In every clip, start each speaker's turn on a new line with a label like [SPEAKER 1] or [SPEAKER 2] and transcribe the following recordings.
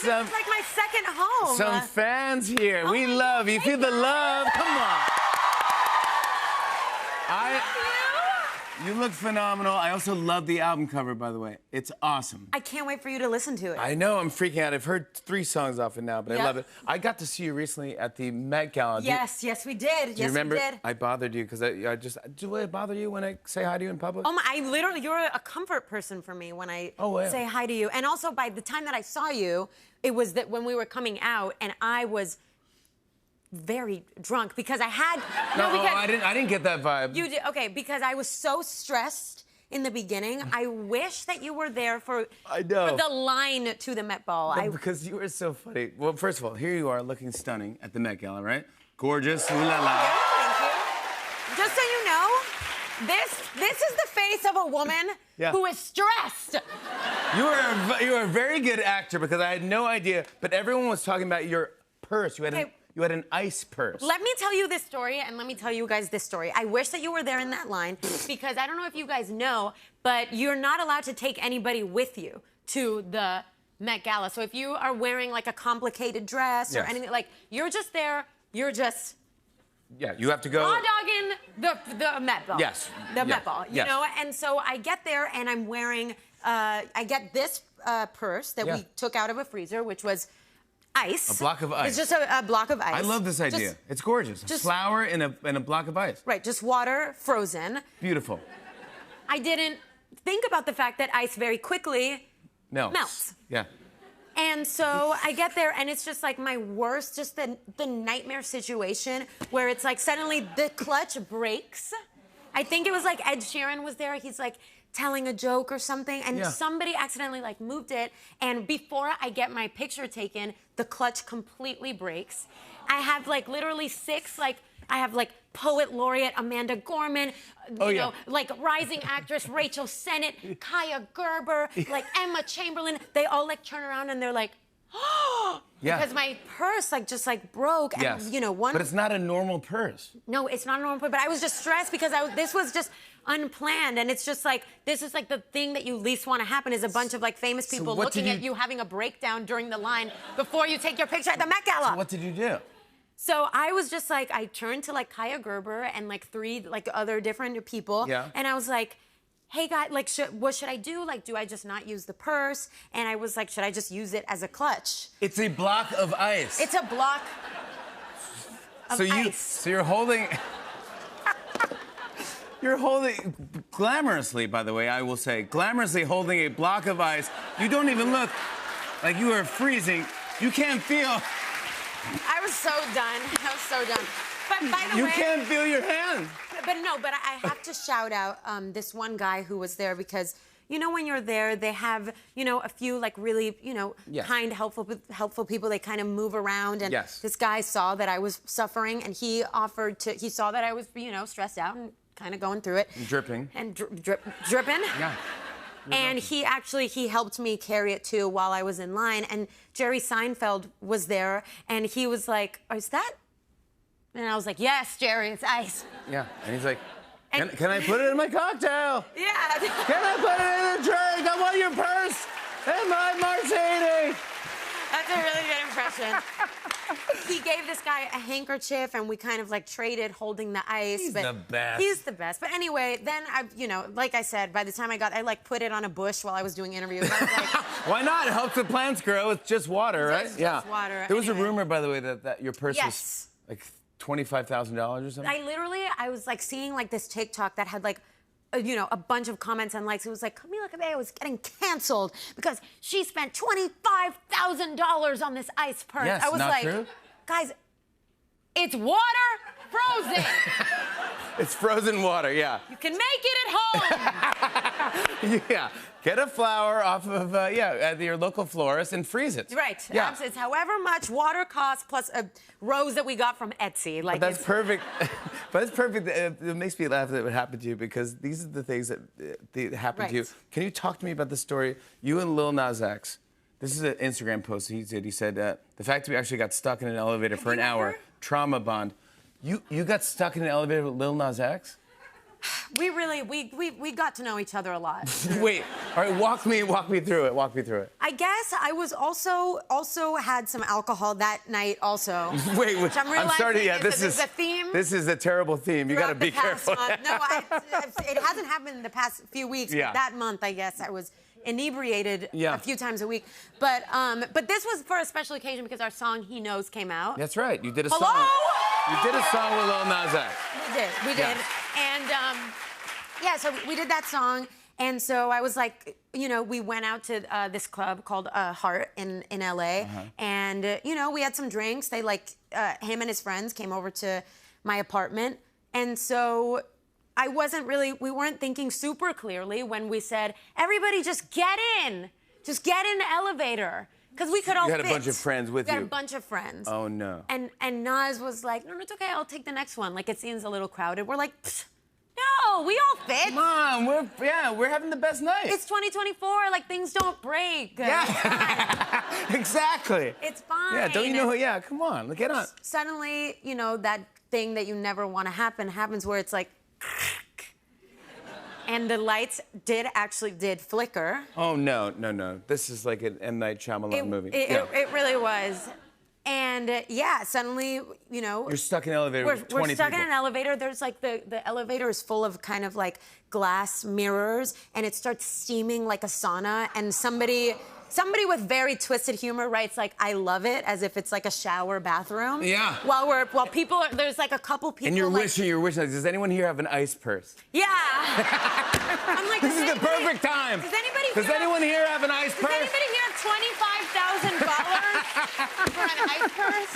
[SPEAKER 1] some,
[SPEAKER 2] it's like my second home.
[SPEAKER 1] some fans here. We love you. Feel the love. Come on. You look phenomenal. I also love the album cover, by the way. It's awesome.
[SPEAKER 2] I can't wait for you to listen to it.
[SPEAKER 1] I know, I'm freaking out. I've heard 3 songs off it now, but
[SPEAKER 2] Yep.
[SPEAKER 1] I love it. I got to see you recently at the Met Gala.
[SPEAKER 2] Yes, we did.
[SPEAKER 1] Do you remember?
[SPEAKER 2] We did.
[SPEAKER 1] I bothered you because I just. Do I bother you when I say hi to you in public?
[SPEAKER 2] Oh my! You're a comfort person for me when I
[SPEAKER 1] Oh, yeah.
[SPEAKER 2] say hi to you. And also, by the time that I saw you, it was that when we were coming out, and I was very drunk because I had
[SPEAKER 1] No,
[SPEAKER 2] because
[SPEAKER 1] I didn't get that vibe.
[SPEAKER 2] you did because I was so stressed in the beginning. I wish that you were there for
[SPEAKER 1] I know.
[SPEAKER 2] for the line to the Met Ball.
[SPEAKER 1] Because you were so funny. Well, first of all, here you are looking stunning at the Met Gala, right? Gorgeous, ooh la la.
[SPEAKER 2] Thank you. Just so you know, this is the face of a woman who is stressed.
[SPEAKER 1] You are a very good actor because I had no idea, but everyone was talking about your purse. You had an ice purse.
[SPEAKER 2] Let me tell you this story, and let me tell you guys this story. I wish that you were there in that line, because I don't know if you guys know, but you're not allowed to take anybody with you to the Met Gala. So if you are wearing like a complicated dress or anything, like you're just there, you're just
[SPEAKER 1] you have to go.
[SPEAKER 2] raw dogging the Met Ball.
[SPEAKER 1] Yes.
[SPEAKER 2] The Met Ball, you know? And so I get there, and I'm wearing, I get this purse that we took out of a freezer, which was ice.
[SPEAKER 1] A block of ice.
[SPEAKER 2] It's just a block of ice.
[SPEAKER 1] I love this idea. It's gorgeous. A flower and a block of ice.
[SPEAKER 2] Right, just water, frozen.
[SPEAKER 1] Beautiful.
[SPEAKER 2] I didn't think about the fact that ice very quickly melts.
[SPEAKER 1] Yeah.
[SPEAKER 2] And so I get there, and it's just like my worst, just the nightmare situation where it's like suddenly the clutch breaks. I think it was like Ed Sheeran was there. He's like telling a joke or something, and somebody accidentally like moved it, and before I get my picture taken, the clutch completely breaks. I have like literally 6, like I have like poet laureate Amanda Gorman, you know, like rising actress Rachel Sennett, Kaya Gerber, like Emma Chamberlain. They all like turn around and they're like, oh, because my purse like just like broke. And, you know,
[SPEAKER 1] But it's not a normal purse.
[SPEAKER 2] No, it's not a normal purse. But I was just stressed because this was just unplanned, and it's just like this is like the thing that you least want to happen is a bunch of like famous people looking at you having a breakdown during the line before you take your picture at the Met Gala.
[SPEAKER 1] So what did you do?
[SPEAKER 2] So I was just like, I turned to like Kaya Gerber and like 3 like other different people, and I was like, hey guys, like what should I do? Like, do I just not use the purse? And I was like, should I just use it as a clutch?
[SPEAKER 1] It's a block of ice.
[SPEAKER 2] It's a block of ice.
[SPEAKER 1] So you're holding. You're holding, glamorously, by the way, I will say, glamorously holding a block of ice. You don't even look like you are freezing. You can't feel.
[SPEAKER 2] I was so done. I was so done. But by the way,
[SPEAKER 1] you can't feel your hand.
[SPEAKER 2] But I have to shout out this one guy who was there because, you know, when you're there, they have, you know, a few like really, you know, kind, helpful people. They kind of move around. And this guy saw that I was suffering, and he saw that I was, you know, stressed out and kind of going through it.
[SPEAKER 1] Dripping.
[SPEAKER 2] And dripping. Yeah. And he helped me carry it too while I was in line. And Jerry Seinfeld was there, and he was like, "Is that?" And I was like, "Yes, Jerry, it's ice."
[SPEAKER 1] Yeah. And he's like, can I put it in my cocktail?
[SPEAKER 2] Yeah.
[SPEAKER 1] Can I put it in a drink? I want your purse and my martini.
[SPEAKER 2] That's a really good impression. He gave this guy a handkerchief, and we kind of like traded holding the ice.
[SPEAKER 1] He's the best.
[SPEAKER 2] He's the best. But anyway, then you know, like I said, by the time I like put it on a bush while I was doing interviews. I was like,
[SPEAKER 1] why not? It helps the plants grow. It's just water, right?
[SPEAKER 2] Just water.
[SPEAKER 1] There was a rumor, by the way, that your purse was like $25,000 or something.
[SPEAKER 2] I was like seeing like this TikTok that had like, you know, a bunch of comments and likes. It was like, Camila Cabello was getting canceled because she spent $25,000 on this ice purse.
[SPEAKER 1] Yes,
[SPEAKER 2] I was like,
[SPEAKER 1] true?
[SPEAKER 2] Guys, it's water frozen.
[SPEAKER 1] It's frozen water, yeah.
[SPEAKER 2] You can make it at home.
[SPEAKER 1] Yeah. Get a flower off of, at your local florist and freeze it.
[SPEAKER 2] Right.
[SPEAKER 1] Yeah.
[SPEAKER 2] It's however much water costs plus a rose that we got from Etsy. Like,
[SPEAKER 1] but that's perfect. But it's perfect. It makes me laugh that it would happen to you because these are the things that happen to you. Can you talk to me about the story? You and Lil Nas X. This is an Instagram post he did. He said, the fact that we actually got stuck in an elevator for an hour, trauma bond. You got stuck in an elevator with Lil Nas X?
[SPEAKER 2] We got to know each other a lot.
[SPEAKER 1] Wait, all right, walk me through it. Walk me through it.
[SPEAKER 2] I guess I was also had some alcohol that night also.
[SPEAKER 1] Wait,
[SPEAKER 2] which I'm
[SPEAKER 1] sorry. Yeah, this is
[SPEAKER 2] a theme.
[SPEAKER 1] This is a terrible theme. You got to be careful.
[SPEAKER 2] No, it hasn't happened in the past few weeks.
[SPEAKER 1] Yeah.
[SPEAKER 2] But that month, I guess I was inebriated
[SPEAKER 1] Yeah.
[SPEAKER 2] a few times a week. But this was for a special occasion because our song "He Knows" came out.
[SPEAKER 1] That's right. You did a
[SPEAKER 2] Hello?
[SPEAKER 1] song. You did a song with Lil Nas X.
[SPEAKER 2] We did,
[SPEAKER 1] Yeah.
[SPEAKER 2] and yeah, so we did that song. And so I was like, you know, we went out to this club called Heart in LA. And, you know, we had some drinks. They him and his friends came over to my apartment. And so we weren't thinking super clearly when we said, everybody just get in. Just get in the elevator. Because we could all fit.
[SPEAKER 1] You had a bunch of friends with you.
[SPEAKER 2] We had a bunch of friends.
[SPEAKER 1] Oh, no.
[SPEAKER 2] And Nas was like, no, it's okay. I'll take the next one. Like, it seems a little crowded. We're like, pfft. No, we all fit.
[SPEAKER 1] Come on, we're having the best night.
[SPEAKER 2] It's 2024. Like, things don't break.
[SPEAKER 1] Yeah. Exactly.
[SPEAKER 2] It's fine.
[SPEAKER 1] Yeah, don't you know? Yeah, come on, get on.
[SPEAKER 2] Suddenly, you know, that thing that you never want to happen happens where it's like, and the lights did flicker.
[SPEAKER 1] Oh no. This is like an M. Night Shyamalan movie.
[SPEAKER 2] It really was. And yeah, suddenly, you know,
[SPEAKER 1] you're stuck in an elevator with 20
[SPEAKER 2] we're stuck
[SPEAKER 1] people.
[SPEAKER 2] in an elevator. There's like the elevator is full of kind of like glass mirrors, and it starts steaming like a sauna. And somebody with very twisted humor writes like, "I love it," as if it's like a shower bathroom.
[SPEAKER 1] Yeah.
[SPEAKER 2] While people are, there's like a couple people.
[SPEAKER 1] And you're
[SPEAKER 2] like,
[SPEAKER 1] wishing. Like, does anyone here have an ice purse?
[SPEAKER 2] Yeah. I'm like,
[SPEAKER 1] this is the perfect time. Does anyone here have an ice purse?
[SPEAKER 2] Does anybody here have $25,000 for an ice purse?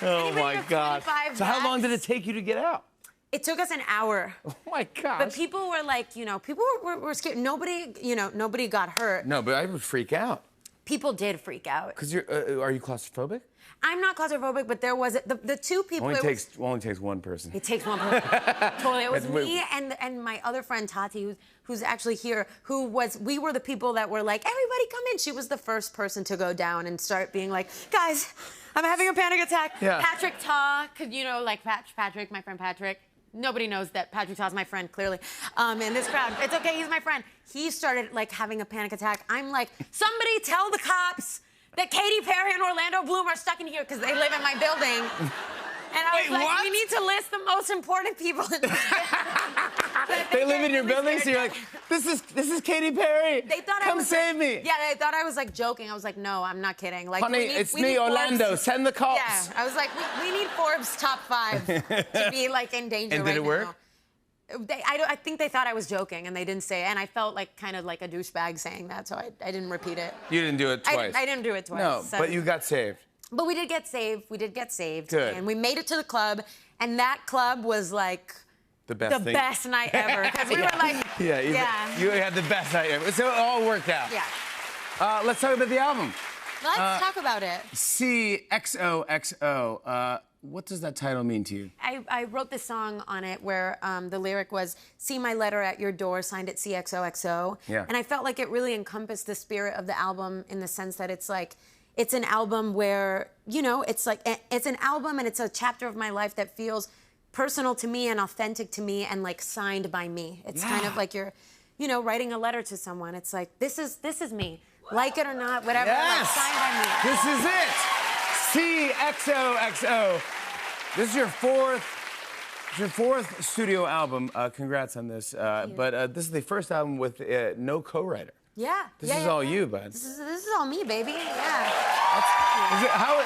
[SPEAKER 1] Oh
[SPEAKER 2] Anybody
[SPEAKER 1] my
[SPEAKER 2] have
[SPEAKER 1] God.
[SPEAKER 2] 25
[SPEAKER 1] So how long
[SPEAKER 2] bucks?
[SPEAKER 1] did it take you to get out?
[SPEAKER 2] It took us an hour.
[SPEAKER 1] Oh my gosh.
[SPEAKER 2] But people were like, you know, people were scared. Nobody got hurt.
[SPEAKER 1] No, but I would freak out.
[SPEAKER 2] People did freak out.
[SPEAKER 1] Because are you claustrophobic?
[SPEAKER 2] I'm not claustrophobic, but there was the two people.
[SPEAKER 1] Only takes one person.
[SPEAKER 2] It takes one person. Totally. It was me and my other friend Tati, who's actually here, we were the people that were like, everybody come in. She was the first person to go down and start being like, guys, I'm having a panic attack.
[SPEAKER 1] Yeah.
[SPEAKER 2] Patrick Ta, you know, like Patrick, my friend Patrick. Nobody knows that Patrick Ta's my friend, clearly, in this crowd. It's okay, he's my friend. He started like having a panic attack. I'm like, somebody tell the cops that Katy Perry and Orlando Bloom are stuck in here because they live in my building. And I was like,
[SPEAKER 1] what?
[SPEAKER 2] we need to list the most important people in the
[SPEAKER 1] They live in your building, so you're like, this is Katy Perry.
[SPEAKER 2] They thought
[SPEAKER 1] Come save me.
[SPEAKER 2] Yeah, they thought I was like joking. I was like, no, I'm not kidding. Like,
[SPEAKER 1] Honey, it's me, Orlando.
[SPEAKER 2] Forbes.
[SPEAKER 1] Send the cops.
[SPEAKER 2] Yeah, I was like, we need Forbes top 5 to be like in danger
[SPEAKER 1] And
[SPEAKER 2] right
[SPEAKER 1] did it work?
[SPEAKER 2] now. I think they thought I was joking, and they didn't say it. And I felt like kind of like a douchebag saying that, so I didn't repeat it.
[SPEAKER 1] You didn't do it twice.
[SPEAKER 2] I didn't do it twice.
[SPEAKER 1] No,
[SPEAKER 2] so.
[SPEAKER 1] but you got saved.
[SPEAKER 2] But we did get saved.
[SPEAKER 1] Good.
[SPEAKER 2] And we made it to the club, and that club was like
[SPEAKER 1] the best
[SPEAKER 2] night ever. Because we were like,
[SPEAKER 1] you had the best night ever. So it all worked out.
[SPEAKER 2] Yeah.
[SPEAKER 1] Let's talk about the album.
[SPEAKER 2] Let's talk about it.
[SPEAKER 1] CXOXO. What does that title mean to you?
[SPEAKER 2] I wrote this song on it where the lyric was, see my letter at your door, signed it CXOXO.
[SPEAKER 1] Yeah.
[SPEAKER 2] And I felt like it really encompassed the spirit of the album in the sense that it's like, it's an album where, you know, it's like, it's an album and it's a chapter of my life that feels personal to me and authentic to me and like signed by me. It's kind of like you're, you know, writing a letter to someone. It's like, this is me. Like it or not, whatever, like signed by me.
[SPEAKER 1] This is it. CXOXO. This is your fourth studio album. Congrats on this. But this is the first album with no co-writer.
[SPEAKER 2] Yeah.
[SPEAKER 1] This is all you, bud.
[SPEAKER 2] This is all me, baby. Yeah.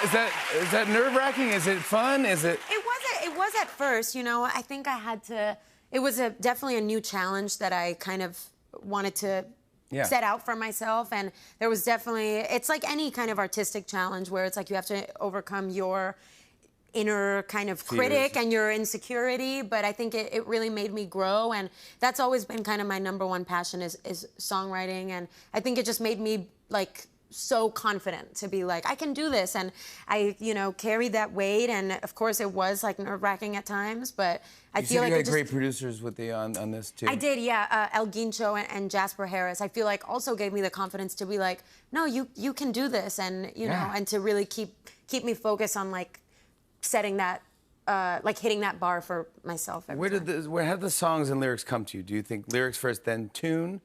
[SPEAKER 1] Is that nerve-wracking? Is it fun? Is it?
[SPEAKER 2] It was at first. You know, I think I had to. It was definitely a new challenge that I kind of wanted to set out for myself, and there was definitely. It's like any kind of artistic challenge where it's like you have to overcome your inner kind of critic and your insecurity, but I think it really made me grow, and that's always been kind of my number one passion is songwriting, and I think it just made me like so confident to be like, I can do this, and I, you know, carried that weight, and of course it was like nerve-wracking at times, but I feel like
[SPEAKER 1] you had great producers with you on this too.
[SPEAKER 2] I did, yeah. El Guincho and Jasper Harris, I feel like also gave me the confidence to be like, no, you can do this, and you know, and to really keep me focused on like setting that like hitting that bar for myself. Every time.
[SPEAKER 1] Where have the songs and lyrics come to you? Do you think lyrics first, then tune?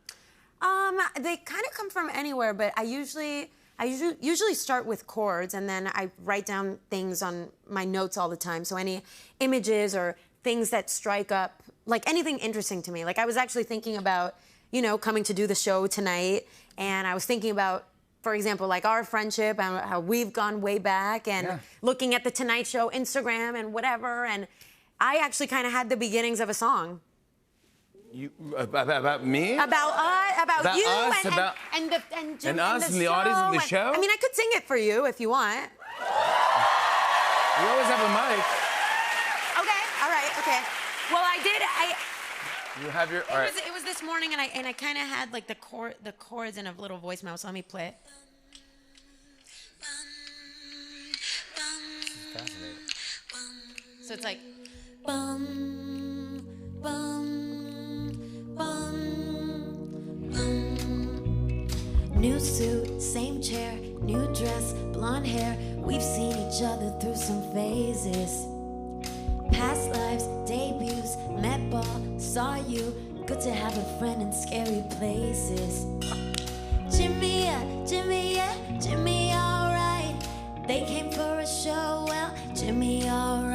[SPEAKER 2] They kind of come from anywhere, but I usually start with chords, and then I write down things on my notes all the time. So any images or things that strike up, like anything interesting to me. Like I was actually thinking about, you know, coming to do the show tonight, and I was thinking about, for example, like our friendship and how we've gone way back, and looking at the Tonight Show Instagram and whatever, and I actually kind of had the beginnings of a song.
[SPEAKER 1] About me?
[SPEAKER 2] About you
[SPEAKER 1] us,
[SPEAKER 2] and
[SPEAKER 1] us and the audience of the show?
[SPEAKER 2] I mean, I could sing it for you if you want.
[SPEAKER 1] We always have a mic.
[SPEAKER 2] Okay, all right, okay. Well,
[SPEAKER 1] You have your. All right.
[SPEAKER 2] It was this morning, and I kind of had like the chords in a little voicemail. So let me play it.
[SPEAKER 1] Fascinating.
[SPEAKER 2] So it's like. Bum, bum, bum, bum. New suit, same chair, new dress, blonde hair. We've seen each other through some phases. Past lives, debuts, met ball, saw you. Good to have a friend in scary places. Jimmy, Jimmy, Jimmy, alright. They came for a show, well, Jimmy, alright.